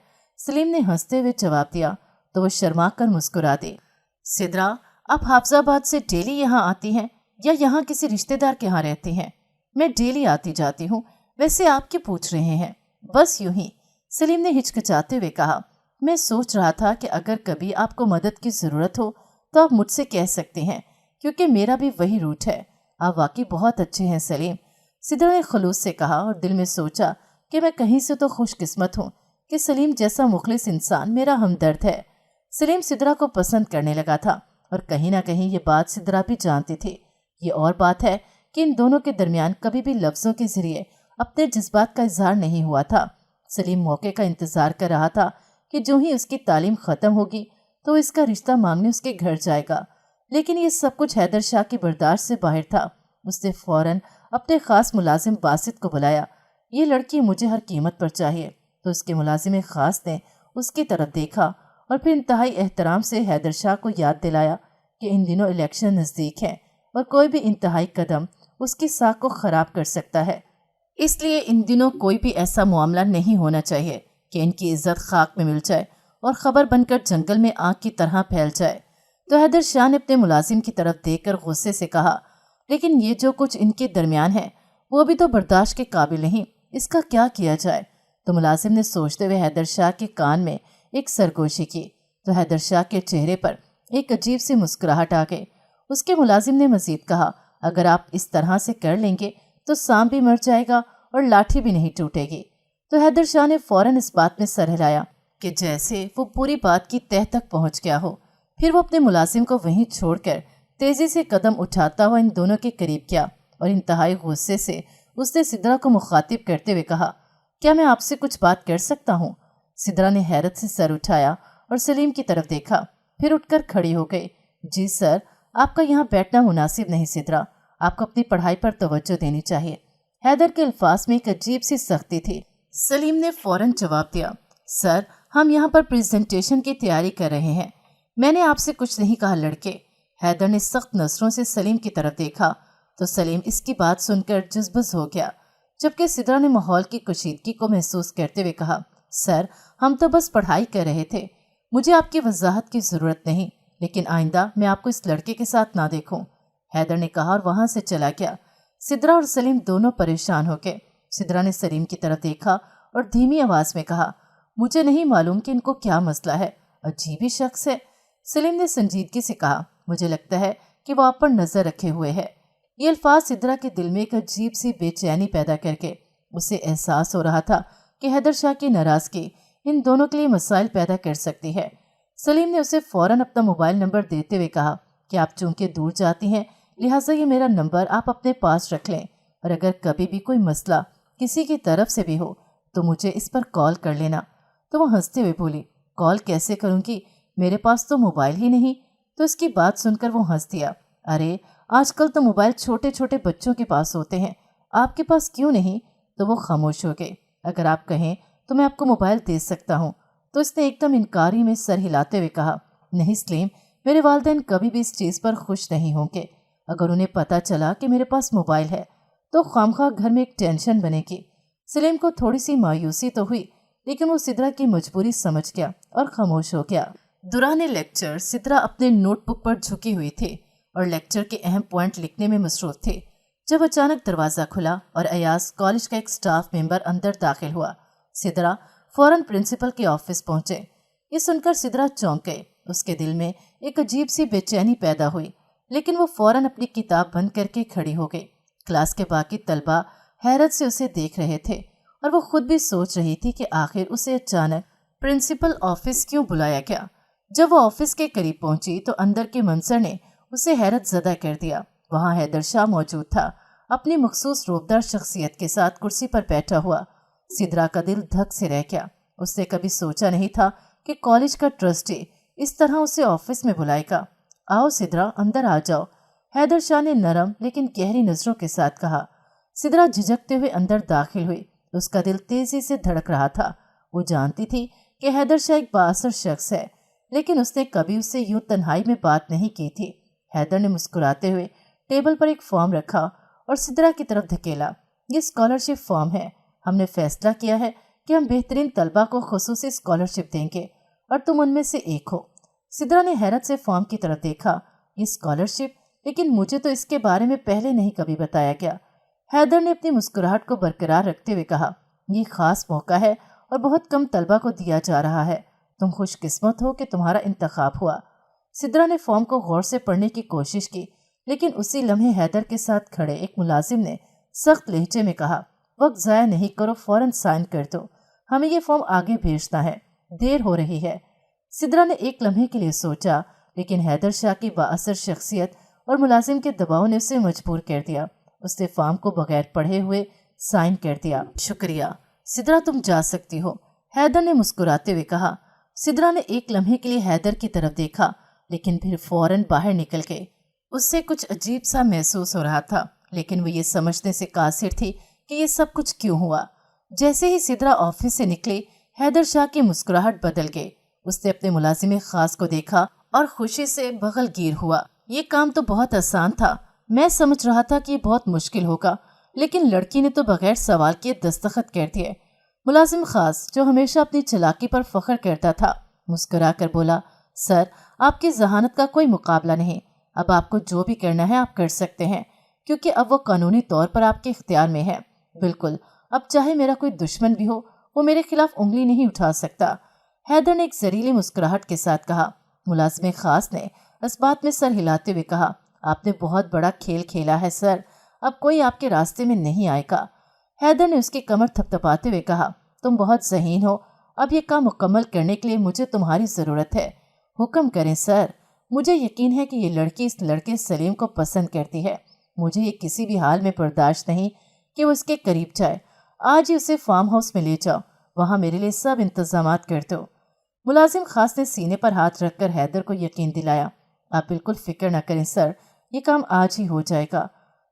سلیم نے ہنستے ہوئے جواب دیا تو وہ شرما کر مسکرا دی۔ سدرا، آپ حافظ آباد سے ڈیلی یہاں آتی ہیں یا یہاں کسی رشتہ دار کے ہاں رہتی ہیں؟ میں ڈیلی آتی جاتی ہوں، ویسے آپ کیوں پوچھ رہے ہیں؟ بس یوں ہی، سلیم نے ہچکچاتے ہوئے کہا۔ میں سوچ رہا تھا کہ اگر کبھی آپ کو مدد کی ضرورت ہو تو آپ مجھ سے کہہ سکتے ہیں، کیونکہ میرا بھی وہی روٹ ہے۔ آپ واقعی بہت اچھے ہیں سلیم، سدرا نے خلوص سے کہا اور دل میں سوچا کہ میں کہیں سے تو خوش قسمت ہوں کہ سلیم جیسا مخلص انسان میرا ہمدرد ہے۔ سلیم سدرا کو پسند کرنے لگا تھا اور کہیں نہ کہیں یہ بات سدرا بھی جانتی تھی۔ یہ اور بات ہے کہ ان دونوں کے درمیان کبھی بھی لفظوں کے ذریعے اپنے جذبات کا اظہار نہیں ہوا تھا۔ سلیم موقع کا انتظار کر رہا تھا کہ جو ہی اس کی تعلیم ختم ہوگی تو اس کا رشتہ مانگنے اس کے گھر جائے گا، لیکن یہ سب کچھ حیدر شاہ کی برداشت سے باہر تھا۔ اس نے فوراً اپنے خاص ملازم باسط کو بلایا۔ یہ لڑکی مجھے ہر قیمت پر چاہیے۔ تو اس کے ملازم خاص نے اس کی طرف دیکھا اور پھر انتہائی احترام سے حیدر شاہ کو یاد دلایا کہ ان دنوں الیکشن نزدیک ہیں اور کوئی بھی انتہائی قدم اس کی ساکھ کو خراب کر سکتا ہے، اس لیے ان دنوں کوئی بھی ایسا معاملہ نہیں ہونا چاہیے کہ ان کی عزت خاک میں مل جائے اور خبر بن کر جنگل میں آگ کی طرح پھیل جائے۔ تو حیدر شاہ نے اپنے ملازم کی طرف دیکھ کر غصے سے کہا، لیکن یہ جو کچھ ان کے درمیان ہے وہ بھی تو برداشت کے قابل نہیں، اس کا کیا کیا جائے؟ تو ملازم نے سوچتے ہوئے حیدر شاہ کے کان میں ایک سرگوشی کی تو حیدر شاہ کے چہرے پر ایک عجیب سی مسکراہٹ آ گئی۔ اس کے ملازم نے مزید کہا، اگر آپ اس طرح سے کر لیں گے تو سانپ بھی مر جائے گا اور لاٹھی بھی نہیں ٹوٹے گی۔ تو حیدر شاہ نے فوراً اس بات میں سر ہلایا کہ جیسے وہ پوری بات کی تہہ تک پہنچ گیا ہو۔ پھر وہ اپنے ملازم کو وہیں چھوڑ کر تیزی سے قدم اٹھاتا ہوا ان دونوں کے قریب گیا اور انتہائی غصے سے اس نے سدرا کو مخاطب کرتے ہوئے کہا، کیا میں آپ سے کچھ بات کر سکتا ہوں؟ سدرا نے حیرت سے سر اٹھایا اور سلیم کی طرف دیکھا، پھر اٹھ کر کھڑی ہو گئی۔ جی سر، آپ کا یہاں بیٹھنا مناسب نہیں سدرا، آپ کو اپنی پڑھائی پر توجہ دینی چاہیے۔ حیدر کے الفاظ میں ایک عجیب سی سختی تھی۔ سلیم نے فوراً جواب دیا، سر ہم یہاں پر پریزنٹیشن کی تیاری کر رہے ہیں، میں نے آپ سے کچھ نہیں کہا لڑکے۔ حیدر نے سخت نظروں سے سلیم کی طرف دیکھا۔ تو سلیم اس کی بات سن کر جذبز ہو گیا، جبکہ سدرا نے ماحول کی کشیدگی کو محسوس کرتے ہوئے کہا، سر ہم تو بس پڑھائی کر رہے تھے، مجھے آپ کی وضاحت کی ضرورت نہیں، لیکن آئندہ میں آپ کو اس لڑکے کے ساتھ نہ دیکھوں، حیدر نے کہا اور وہاں سے چلا گیا۔ سدرا اور سلیم دونوں پریشان ہو گئے۔ سدرا نے سلیم کی طرف دیکھا اور دھیمی آواز میں کہا، مجھے نہیں معلوم کہ ان کو کیا مسئلہ ہے، عجیب ہی شخص ہے۔ سلیم نے سنجیدگی سے کہا، مجھے لگتا ہے کہ وہ آپ پر نظر رکھے ہوئے ہے۔ یہ الفاظ سدرا کے دل میں ایک عجیب سی بے چینی پیدا کر کے اسے احساس ہو رہا تھا کہ حیدر شاہ کی ناراضگی ان دونوں کے لیے مسائل پیدا کر سکتی ہے۔ سلیم نے اسے فوراً اپنا موبائل نمبر دیتے ہوئے کہا کہ آپ چونکہ دور جاتی ہیں لہٰذا یہ میرا نمبر آپ اپنے پاس رکھ لیں، اور اگر کبھی بھی کوئی مسئلہ کسی کی طرف سے بھی ہو تو مجھے اس پر کال کر لینا۔ تو وہ ہنستے ہوئے بولی، کال کیسے کروں گی، میرے پاس تو موبائل ہی نہیں۔ تو اس کی بات سن کر وہ ہنس دیا، ارے آج کل تو موبائل چھوٹے چھوٹے بچوں کے پاس ہوتے ہیں، آپ کے پاس کیوں نہیں؟ تو وہ خاموش ہو گئے۔ اگر آپ کہیں تو میں آپ کو موبائل دے سکتا ہوں۔ تو اس نے ایک دم انکاری میں سر ہلاتے ہوئے کہا، نہیں سلیم، میرے والدین کبھی بھی اس چیز پر خوش نہیں ہوں گے۔ اگر انہیں پتہ چلا کہ میرے پاس موبائل ہے تو خواہ گھر میں ایک ٹینشن بنے گی۔ سلیم کو تھوڑی سی مایوسی تو ہوئی، لیکن وہ سدرا کی مجبوری سمجھ گیا اور خاموش ہو گیا۔ دوران لیکچر سدرا اپنے نوٹ بک پر جھکی ہوئی تھی اور لیکچر کے اہم پوائنٹ لکھنے میں مصروف تھے، جب اچانک دروازہ کھلا اور ایاز کالج کا ایک سٹاف ممبر اندر داخل ہوا۔ سدرا فوراً پرنسپل کے آفس پہنچے۔ یہ سن کر سدرا چونک گئے، اس کے دل میں ایک عجیب سی بے چینی پیدا ہوئی، لیکن وہ فوراً اپنی کتاب بند کر کے کھڑی ہو گئی۔ کلاس کے باقی طلبہ حیرت سے اسے دیکھ رہے تھے اور وہ خود بھی سوچ رہی تھی کہ آخر اسے اچانک پرنسپل آفس کیوں بلایا گیا۔ جب وہ آفس کے قریب پہنچی تو اندر کے منظر نے اسے حیرت زدہ کر دیا۔ وہاں حیدر شاہ موجود تھا، اپنی مخصوص روبدار شخصیت کے ساتھ کرسی پر بیٹھا ہوا۔ سدرا کا دل دھک سے رہ گیا۔ اس نے کبھی سوچا نہیں تھا کہ کالج کا ٹرسٹی اس طرح اسے آفس میں بلائے گا۔ آؤ سدرا، اندر آ جاؤ، حیدر شاہ نے نرم لیکن گہری نظروں کے ساتھ کہا۔ سدرا جھجکتے ہوئے اندر داخل ہوئی۔ اس کا دل تیزی سے دھڑک رہا تھا۔ وہ جانتی تھی کہ حیدر شاہ ایک بااثر شخص ہے، لیکن اس نے کبھی اس سے یوں تنہائی میں بات نہیں کی تھی۔ حیدر نے مسکراتے ہوئے ٹیبل پر ایک فارم رکھا اور سدرا کی طرف دھکیلا۔ یہ اسکالرشپ فارم ہے، ہم نے فیصلہ کیا ہے کہ ہم بہترین طلبہ کو خصوصی اسکالرشپ دیں گے اور تم ان میں سے ایک ہو۔ سدرا نے حیرت سے فارم کی طرف دیکھا، یہ اسکالرشپ، لیکن مجھے تو اس کے بارے میں پہلے نہیں کبھی بتایا گیا۔ حیدر نے اپنی مسکراہٹ کو برقرار رکھتے ہوئے کہا، یہ خاص موقع ہے اور بہت کم طلبہ کو دیا جا رہا ہے، تم خوش قسمت ہو کہ تمہارا انتخاب ہوا۔ سدرا نے فارم کو غور سے پڑھنے کی کوشش کی، لیکن اسی لمحے حیدر کے ساتھ کھڑے ایک ملازم نے سخت لہجے میں کہا، وقت ضائع نہیں کرو، فوراً سائن کر دو، ہمیں یہ فارم آگے بھیجنا ہے، دیر ہو رہی ہے۔ سدرا نے ایک لمحے کے لیے سوچا، لیکن حیدر شاہ کی بااثر شخصیت اور ملازم کے دباؤ نے اسے مجبور کر دیا۔ اس نے فارم کو بغیر پڑھے ہوئے سائن کر دیا۔ شکریہ سدرا، تم جا سکتی ہو، حیدر نے مسکراتے ہوئے کہا۔ سدرا نے ایک لمحے کے لیے حیدر کی طرف دیکھا، لیکن پھر فوراً باہر نکل گئے۔ اس سے کچھ عجیب سا محسوس ہو رہا تھا، لیکن وہ یہ سمجھنے سے قاصر تھی کہ یہ سب کچھ کیوں ہوا۔ جیسے ہی سدرا آفس سے نکلی، حیدر شاہ کی مسکراہٹ بدل گئی۔ اس نے اپنے ملازم خاص کو دیکھا اور خوشی سے بغل گیر ہوا۔ یہ کام تو بہت آسان تھا، میں سمجھ رہا تھا کہ یہ بہت مشکل ہوگا، لیکن لڑکی نے تو بغیر سوال کیے دستخط کر دیے۔ ملازم خاص، جو ہمیشہ اپنی چالاکی پر فخر کرتا تھا، مسکرا کر بولا، سر آپ کی ذہانت کا کوئی مقابلہ نہیں، اب آپ کو جو بھی کرنا ہے آپ کر سکتے ہیں، کیونکہ اب وہ قانونی طور پر آپ کے اختیار میں ہے۔ بالکل، اب چاہے میرا کوئی دشمن بھی ہو، وہ میرے خلاف انگلی نہیں اٹھا سکتا۔ حیدر نے ایک زہریلی مسکراہٹ کے ساتھ کہا۔ ملازم خاص نے اس بات میں سر ہلاتے ہوئے کہا، آپ نے بہت بڑا کھیل کھیلا ہے سر، اب کوئی آپ کے راستے میں نہیں آئے گا۔ حیدر نے اس کی کمر تھپتھپاتے ہوئے کہا، تم بہت ذہین ہو، اب یہ کام مکمل کرنے کے لیے مجھے تمہاری ضرورت ہے۔ حکم کریں سر، مجھے یقین ہے کہ یہ لڑکی اس لڑکے سلیم کو پسند کرتی ہے، مجھے یہ کسی بھی حال میں برداشت نہیں کہ وہ اس کے قریب جائے۔ آج ہی اسے فارم ہاؤس میں لے جاؤ، وہاں میرے لیے سب انتظامات کر دو۔ ملازم خاص نے سینے پر ہاتھ رکھ کر حیدر کو یقین دلایا، آپ بالکل فکر نہ کریں سر، یہ کام آج ہی ہو جائے گا۔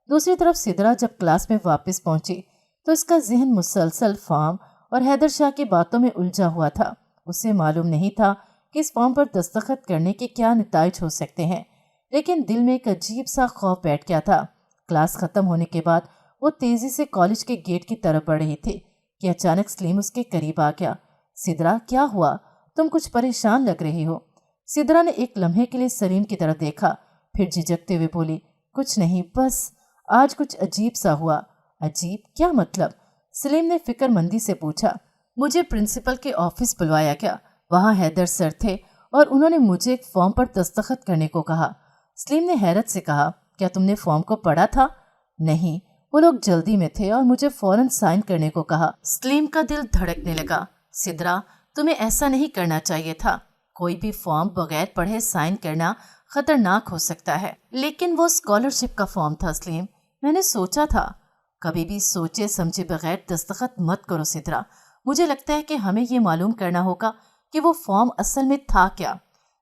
دوسری طرف سدرا جب کلاس میں واپس پہنچی تو اس کا ذہن مسلسل فارم اور حیدر شاہ کی باتوں میں الجھا ہوا تھا۔ اسے معلوم نہیں تھا کہ اس فارم پر دستخط کرنے کے کیا نتائج ہو سکتے ہیں، لیکن دل میں ایک عجیب سا خوف بیٹھ گیا تھا۔ क्लास खत्म होने के बाद वो तेजी से कॉलेज के गेट की तरफ बढ़ रही थी कि अचानक सलीम उसके करीब आ गया। सिद्रा, क्या हुआ? तुम कुछ परेशान लग रही हो। सिद्रा ने एक लम्हे के लिए सलीम की तरफ देखा, फिर झिझकते हुए बोली, कुछ नहीं, बस आज कुछ अजीब सा हुआ। अजीब? क्या मतलब? सलीम ने फिक्रमंदी से पूछा। मुझे प्रिंसिपल के ऑफिस बुलवाया गया। वहाँ हैदर सर थे और उन्होंने मुझे एक फॉर्म पर दस्तखत करने को कहा। सलीम ने हैरत से कहा, क्या तुमने फॉर्म को पढ़ा था? नहीं, वो लोग जल्दी में थे और मुझे फौरन साइन करने को कहा। सलीम का दिल धड़कने लगा। सिद्रा, तुम्हें ऐसा नहीं करना चाहिए था। कोई भी फॉर्म बगैर पढ़े साइन करना खतरनाक हो सकता है। लेकिन वो स्कॉलरशिप का फॉर्म था सलीम, मैंने सोचा था। कभी भी सोचे समझे बगैर दस्तखत मत करो सिद्रा। मुझे लगता है कि हमें ये मालूम करना होगा कि वो फॉर्म असल में था क्या।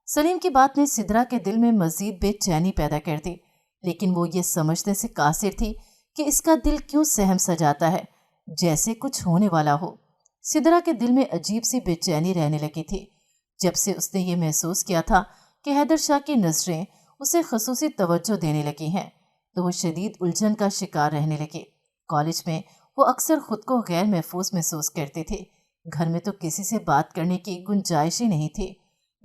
सलीम की बात ने सिद्रा के दिल में मजीद बेचैनी पैदा कर दी, लेकिन वो ये समझने से कासिर थी कि इसका दिल क्यों सहम सा जाता है, जैसे कुछ होने वाला हो। सिद्रा के दिल में अजीब सी बेचैनी रहने लगी थी जब से उसने ये महसूस किया था कि हैदर शाह की नजरें उसे खसूसी तवज्जो देने लगी हैं, तो वो शदीद उलझन का शिकार रहने लगे। कॉलेज में वो अक्सर खुद को गैर महफूज महसूस करते थे। घर में तो किसी से बात करने की गुंजाइश ही नहीं थी।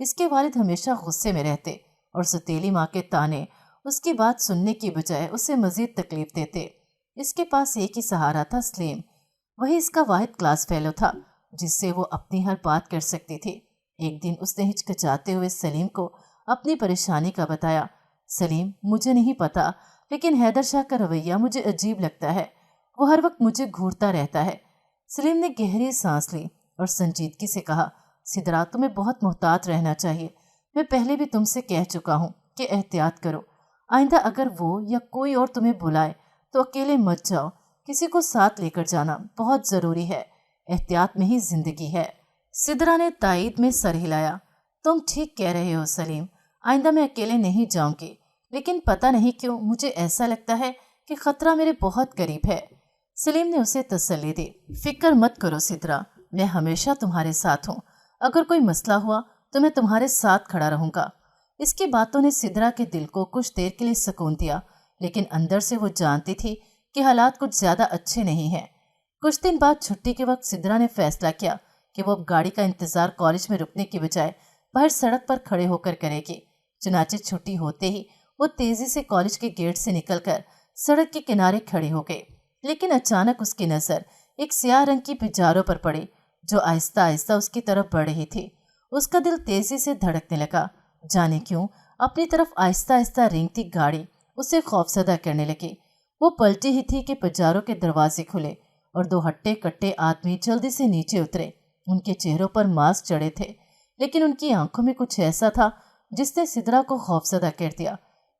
इसके वालिद हमेशा गुस्से में रहते और सतीली माँ के ताने उसकी बात सुनने की बजाय उसे मजीद तकलीफ देते। इसके पास एक ही सहारा था, सलीम। वही इसका वाहिद क्लास फेलो था जिससे वो अपनी हर बात कर सकती थी। एक दिन उसने हिचकिचाते हुए सलीम को अपनी परेशानी का बताया। सलीम, मुझे नहीं पता, लेकिन हैदर शाह का रवैया मुझे अजीब लगता है। वो हर वक्त मुझे घूरता रहता है। सलीम ने गहरी सांस ली और संजीदगी से कहा, सिद्रा, तुम्हें बहुत मोहतात रहना चाहिए। मैं पहले भी तुमसे कह चुका हूँ कि एहतियात करो। आइंदा अगर वो या कोई और तुम्हें बुलाए तो अकेले मत जाओ, किसी को साथ लेकर जाना बहुत ज़रूरी है। एहतियात में ही जिंदगी है। सिद्रा ने तायीद में सर हिलाया। तुम ठीक कह रहे हो सलीम, आइंदा मैं अकेले नहीं जाऊंगी, लेकिन पता नहीं क्यों मुझे ऐसा लगता है कि खतरा मेरे बहुत करीब है। सलीम ने उसे तसल्ली दी। फिक्र मत करो सिद्रा, मैं हमेशा तुम्हारे साथ हूँ। अगर कोई मसला हुआ तो मैं तुम्हारे साथ खड़ा रहूंगा। इसकी बातों ने सिद्रा के दिल को कुछ देर के लिए सुकून दिया, लेकिन अंदर से वो जानती थी कि हालात कुछ ज्यादा अच्छे नहीं हैं। कुछ दिन बाद छुट्टी के वक्त सिद्रा ने फैसला किया कि वो अब गाड़ी का इंतजार कॉलेज में रुकने की बजाय बाहर सड़क पर खड़े होकर करेगी। चुनाचे छुट्टी होते ही वो तेजी से कॉलेज के गेट से निकलकर सड़क के किनारे खड़ी हो गई। लेकिन अचानक उसकी नजर एक स्याह रंग की पिजारों पर पड़ी जो आहिस्ता आहिस्ता उसकी तरफ बढ़ रही थी। उसका दिल तेजी से धड़कने लगा। जाने क्यों अपनी तरफ आहिस्ता आहिस्ता रेंगती गाड़ी उसे खौफजदा करने लगी। वो पलटी ही थी कि पिजारों के दरवाजे खुले और दो हट्टे कट्टे आदमी जल्दी से नीचे उतरे। उनके चेहरों पर मास्क चढ़े थे, लेकिन उनकी आंखों में कुछ ऐसा था जिसने सिद्रा को खौफजदा कर दिया।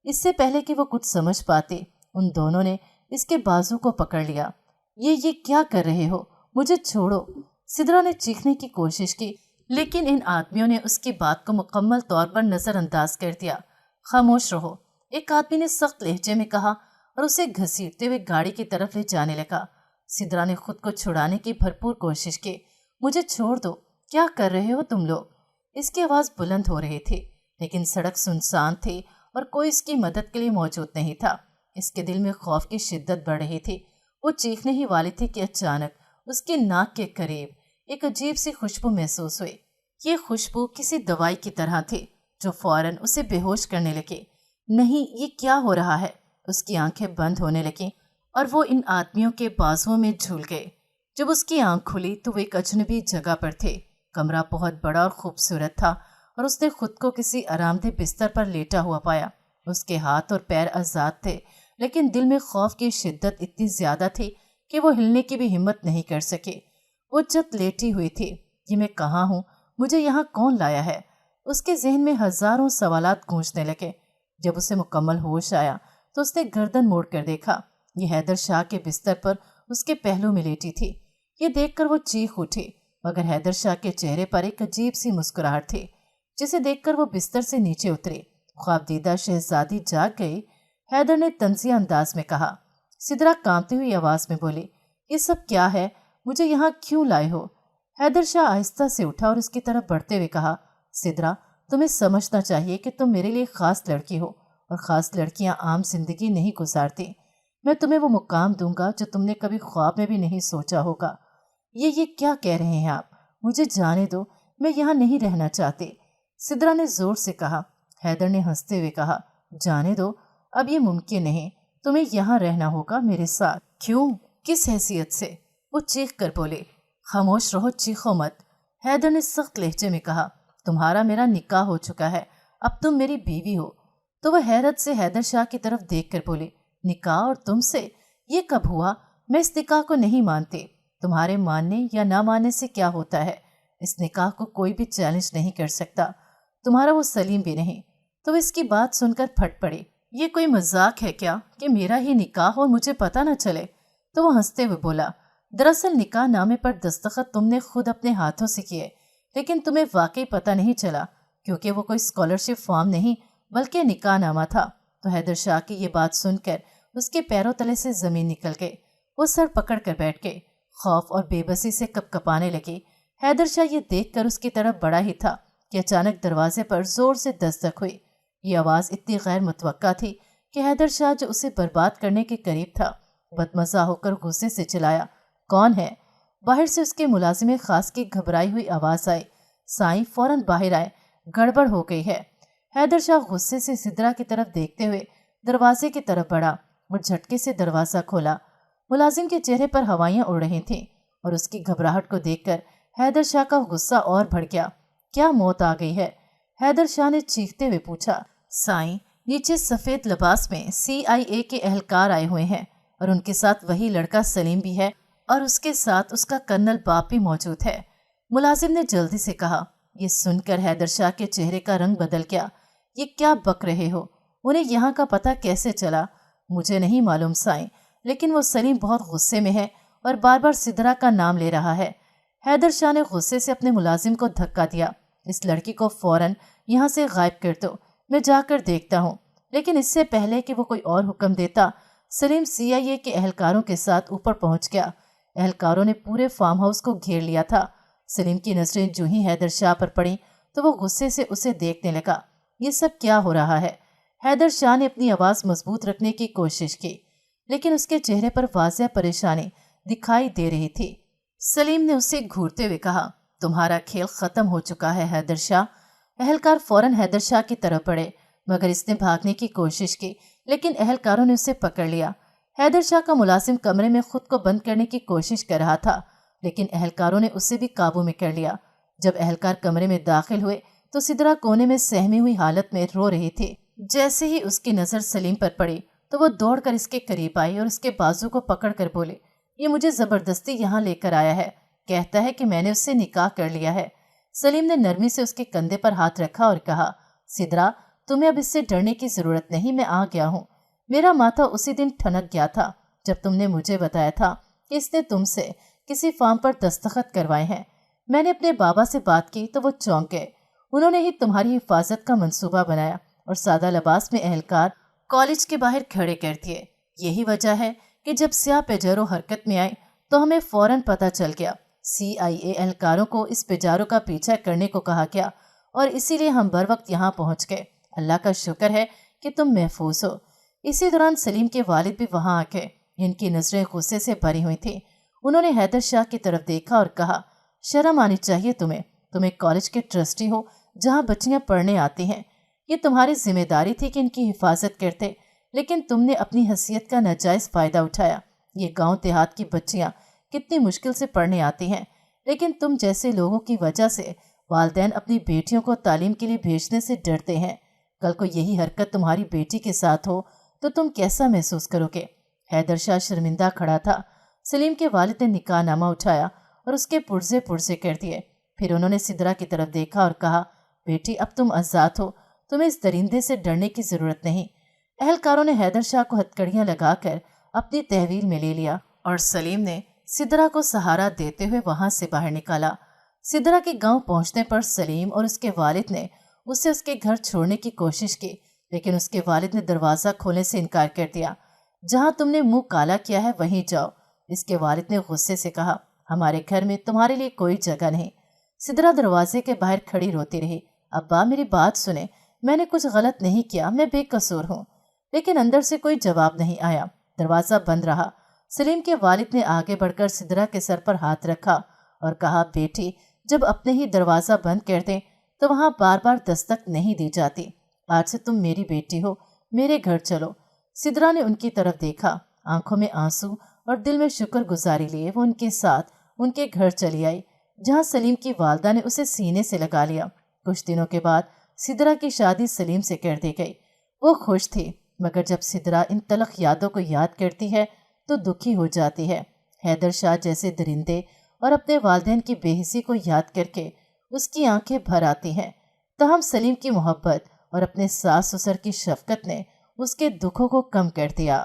इससे पहले कि वो कुछ समझ पाती, उन दोनों ने इसके बाजू को पकड़ लिया। ये क्या कर रहे हो? मुझे छोड़ो। सिद्रा ने चीखने की कोशिश की, लेकिन इन आदमियों ने उसकी बात को मुकम्मल तौर पर नज़रअंदाज कर दिया। खामोश रहो, एक आदमी ने सख्त लहजे में कहा और उसे घसीटते हुए गाड़ी की तरफ ले जाने लगा। सिद्रा ने खुद को छुड़ाने की भरपूर कोशिश की। मुझे छोड़ दो, क्या कर रहे हो तुम लोग? इसकी आवाज़ बुलंद हो रही थी, लेकिन सड़क सुनसान थी और कोई इसकी मदद के लिए मौजूद नहीं था। इसके दिल में खौफ की शिद्दत बढ़ रही थी। वो चीखने ही वाली थी कि अचानक उसकी नाक के करीब एक अजीब सी खुशबू महसूस हुई। ये खुशबू किसी दवाई की तरह थी जो फौरन उसे बेहोश करने लगी। नहीं, ये क्या हो रहा है? उसकी आंखें बंद होने लगीं और वो इन आदमियों के बाजुओं में झूल गए। जब उसकी आंख खुली तो वो एक अजनबी जगह पर थे। कमरा बहुत बड़ा और खूबसूरत था और उसने खुद को किसी आरामदेह बिस्तर पर लेटा हुआ पाया। उसके हाथ और पैर आज़ाद थे, लेकिन दिल में खौफ की शिद्दत इतनी ज्यादा थी कि वो हिलने की भी हिम्मत नहीं कर सके। वो जब लेटी हुई थी, ये मैं कहाँ हूँ, मुझे यहाँ कौन लाया है? उसके जहन में हजारों सवालात गूंजने लगे। जब उसे मुकम्मल होश आया तो उसने गर्दन मोड़ कर देखा। ये हैदर शाह के बिस्तर पर उसके पहलू में लेटी थी। ये देखकर वो चीख उठी, मगर हैदर शाह के चेहरे पर एक अजीब सी मुस्कुराहट थी, जिसे देखकर वो बिस्तर से नीचे उतरी। ख्वाबदीदा शहजादी जाग गई, हैदर ने तंजिया अंदाज में कहा। सिद्रा कांपती हुई आवाज में बोली, ये सब क्या है? मुझे यहाँ क्यों लाए हो? हैदर शाह आहिस्ता से उठा और उसकी तरफ बढ़ते हुए कहा, सिद्रा, तुम्हें समझना चाहिए कि तुम मेरे लिए खास लड़की हो और खास लड़कियां आम जिंदगी नहीं गुजारती। मैं तुम्हें वो मुकाम दूंगा जो तुमने कभी ख्वाब में भी नहीं सोचा होगा। ये क्या कह रहे हैं आप? मुझे जाने दो, मैं यहाँ नहीं रहना चाहती, सिद्रा ने जोर से कहा। हैदर ने हंसते हुए कहा, जाने दो, अब ये मुमकिन नहीं, तुम्हें यहाँ रहना होगा मेरे साथ। क्यों? किस हैसियत से? वो चीख कर बोले। खामोश रहो, चीखो मत, हैदर ने सख्त लहजे में कहा। तुम्हारा मेरा निकाह हो चुका है, अब तुम मेरी बीवी हो। तो वह हैरत से हैदर शाह की तरफ देख कर बोली, निकाह और तुमसे? ये कब हुआ? मैं इस निकाह को नहीं मानती। तुम्हारे मानने या ना मानने से क्या होता है? इस निकाह को कोई भी चैलेंज नहीं कर सकता, तुम्हारा वो सलीम भी नहीं। तो इसकी बात सुनकर फट पड़ी। ये कोई मजाक है क्या कि मेरा ही निकाह और मुझे पता न चले? तो वो हंसते हुए बोला, दरअसल निकाह नामे पर दस्तखत तुमने खुद अपने हाथों से किए, लेकिन तुम्हें वाकई पता नहीं चला, क्योंकि वो कोई स्कॉलरशिप फॉर्म नहीं बल्कि निकाह नामा था। तो हैदर शाह की ये बात सुनकर उसके पैरों तले से जमीन निकल गई। वो सर पकड़ कर बैठ गए, खौफ और बेबसी से कपकपाने लगी। हैदर शाह ये देखकर उसकी तरफ बढ़ा ही था कि अचानक दरवाजे पर जोर से दस्तक हुई। ये आवाज़ इतनी गैर मुतवक्का थी कि हैदर शाह, जो उसे बर्बाद करने के करीब था, बदमजा होकर गुस्से से चिल्लाया, कौन है? बाहर से उसके मुलाजिम खास की घबराई हुई आवाज़ आई। साईं फौरन बाहर आए, गड़बड़ हो गई है। हैदर शाह गुस्से से सिद्रा की तरफ देखते हुए दरवाजे की तरफ बढ़ा और झटके से दरवाज़ा खोला। मुलाजिम के चेहरे पर हवाइयाँ उड़ रही थीं और उसकी घबराहट को देखकर हैदर शाह का गुस्सा और बढ़ गया। क्या मौत आ गई है? हैदर शाह ने चीखते हुए पूछा। साईं, नीचे सफ़ेद लिबास में CIA के एहलकार आए हुए हैं और उनके साथ वही लड़का सलीम भी है और उसके साथ उसका कर्नल बाप भी मौजूद है, मुलाजिम ने जल्दी से कहा। ये सुनकर हैदर शाह के चेहरे का रंग बदल गया। ये क्या बक रहे हो? उन्हें यहाँ का पता कैसे चला? मुझे नहीं मालूम साईं, लेकिन वो सलीम बहुत गुस्से में है और बार बार सिद्रा का नाम ले रहा है। हैदर शाह ने गुस्से से अपने मुलाजिम को धक्का दिया। इस लड़की को फौरन यहाँ से गायब कर दो, मैं जाकर देखता हूँ। लेकिन इससे पहले कि वो कोई और हुक्म देता, सलीम CIA के एहलकारों के साथ ऊपर पहुँच गया। एहलकारों ने पूरे फार्म हाउस को घेर लिया था। सलीम की नजरें जो ही हैदर शाह पर पड़ी तो वो गुस्से से उसे देखने लगा। ये सब क्या हो रहा है? हैदर शाह ने अपनी आवाज़ मजबूत रखने की कोशिश की, लेकिन उसके चेहरे पर वाज़ह परेशानी दिखाई दे रही थी। सलीम ने उसे घूरते हुए कहा, तुम्हारा खेल ख़त्म हो चुका है हैदर शाह। एहलकार फौरन हैदर शाह की तरफ बढ़े, मगर इसने भागने की कोशिश की, लेकिन एहलकारों ने उसे पकड़ लिया। हैदर शाह का मुलाजिम कमरे में खुद को बंद करने की कोशिश कर रहा था, लेकिन एहलकारों ने उसे भी काबू में कर लिया। जब एहलकार कमरे में दाखिल हुए तो सिद्रा कोने में सहमी हुई हालत में रो रही थी। जैसे ही उसकी नज़र सलीम पर पड़ी तो वो दौड़कर इसके करीब आई और उसके बाजू को पकड़कर बोले, ये मुझे ज़बरदस्ती यहाँ लेकर आया है, कहता है कि मैंने उससे निकाह कर लिया है। सलीम ने नरमी से उसके कंधे पर हाथ रखा और कहा, सिद्रा, तुम्हें अब इससे डरने की ज़रूरत नहीं, मैं आ गया हूँ। मेरा माथा उसी दिन ठनक गया था जब तुमने मुझे बताया था कि इसने तुमसे किसी फार्म पर दस्तखत करवाए हैं। मैंने अपने बाबा से बात की तो वो चौंक गए। उन्होंने ही तुम्हारी हिफाजत का मंसूबा बनाया और सादा लिबास में एहलकार कॉलेज के बाहर खड़े कर दिए। यही वजह है कि जब स्याह पेजरो हरकत में आए तो हमें फौरन पता चल गया। CIA एहलकारों को इस पेजारो का पीछा करने को कहा गया और इसीलिए हम बर वक्त यहाँ पहुँच गए। अल्लाह का शुक्र है कि तुम महफूज हो। इसी दौरान सलीम के वालिद भी वहाँ आ गए। इनकी नजरें गुस्से से भरी हुई थी। उन्होंने हैदर शाह की तरफ देखा और कहा, शर्म आनी चाहिए तुम एक कॉलेज के ट्रस्टी हो जहाँ बच्चियाँ पढ़ने आती हैं। ये तुम्हारी जिम्मेदारी थी कि इनकी हिफाजत करते, लेकिन तुमने अपनी हैसियत का नाजायज़ फ़ायदा उठाया। ये गांव देहात की बच्चियाँ कितनी मुश्किल से पढ़ने आती हैं, लेकिन तुम जैसे लोगों की वजह से वालिदैन अपनी बेटियों को तालीम के लिए भेजने से डरते हैं। कल को यही हरकत तुम्हारी बेटी के साथ हो तो तुम कैसा महसूस करोगे? हैदर शाह शर्मिंदा खड़ा था। सलीम के वालिद ने निकाहनामा उठाया और उसके पुर्जे पुर्जे कर दिए। फिर उन्होंने सिद्रा की तरफ देखा और कहा, बेटी, अब तुम आज़ाद हो, तुम्हें इस दरिंदे से डरने की ज़रूरत नहीं। एहलकारों ने हैदर शाह को हथकड़ियाँ लगाकर अपनी तहवील में ले लिया और सलीम ने सिद्रा को सहारा देते हुए वहाँ से बाहर निकाला। सिद्रा के गांव पहुँचने पर सलीम और उसके वालिद ने उसे उसके घर छोड़ने की कोशिश की, लेकिन उसके वालिद ने दरवाज़ा खोलने से इनकार कर दिया। जहाँ तुमने मुंह काला किया है वहीं जाओ, इसके वालिद ने गुस्से से कहा। हमारे घर में तुम्हारे लिए कोई जगह नहीं। सिद्रा दरवाजे के बाहर खड़ी रोती रही। अब्बा, मेरी बात सुने, मैंने कुछ गलत नहीं किया, मैं बेकसूर हूँ। लेकिन अंदर से कोई जवाब नहीं आया। दरवाज़ा बंद रहा। सलीम के वालिद ने आगे बढ़कर सिदरा के सर पर हाथ रखा और कहा, बेटी, जब अपने ही दरवाज़ा बंद कर दें तो वहाँ बार बार दस्तक नहीं दी जाती। आज से तुम मेरी बेटी हो, मेरे घर चलो। सिदरा ने उनकी तरफ देखा, आंखों में आंसू और दिल में शुक्रगुजारी लिए वो उनके साथ उनके घर चली आई, जहाँ सलीम की वालदा ने उसे सीने से लगा लिया। कुछ दिनों के बाद सिदरा की शादी सलीम से कर दी गई। वो खुश थी, मगर जब सिदरा इन तलख यादों को याद करती है तो दुखी हो जाती है। हैदर शाह जैसे दरिंदे और अपने वालिदैन की बेहिसी को याद करके उसकी आंखें भर आती हैं। तहम सलीम की मोहब्बत और अपने सास ससुर की शफकत ने उसके दुखों को कम कर दिया।